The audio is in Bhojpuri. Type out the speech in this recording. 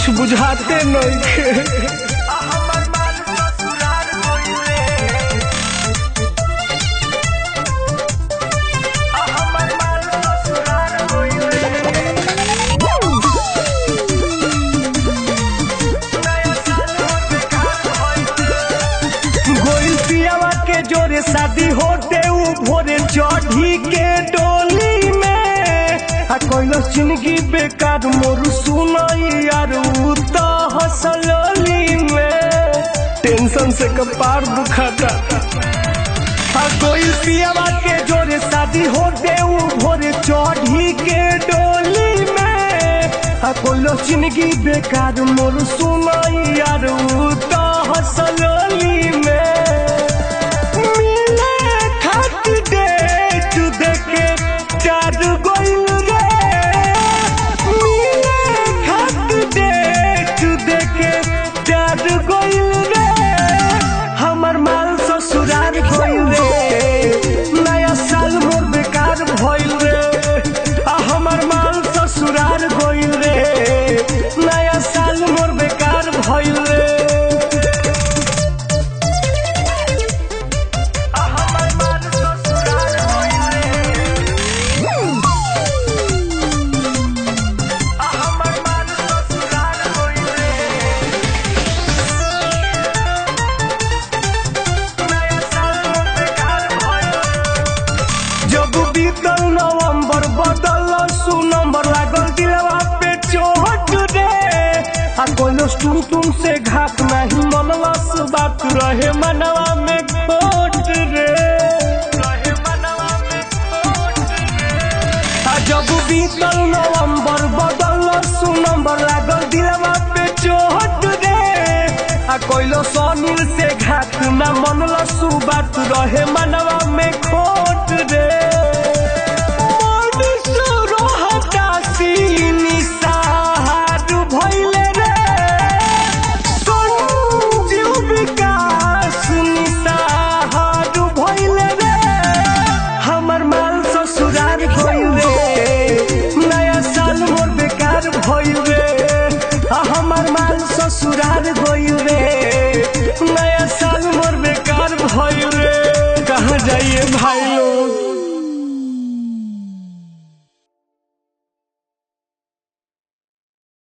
कुछ बुझाते नहीं। के जोरे शादी होते भोरे चढ़ी के डोली में कोई जिंदगी बेकार मोर सुनाई यार तो हंसली में टेंशन से कपार दुखाता। कोई पियावा के जोरे शादी होते भोरे चढ़ी के डोली में कोई जिंदगी बेकार मोर सुनाई यार तो हंसली में हमर माल ससुराल गइल रे नया साल मोर बेकार भइल रे हमर माल ससुराल गइल रे नया साल मोर बेकार भइल रे। बीतल नवंबर बदल नंबर लागल दिलवा पे चोट रे कोई टुन से घाट नहीं मनलस बात रहे मनवा में खोट रे जब बीतल नवंबर बदल नंबर लागल दिलवा पे चोट रे कोई सोनील से घाट न मनलस बात रहे मनवा में खोट रे। नया साल मोर बेकार भइल रे हमर माल ससुराल गइल रे।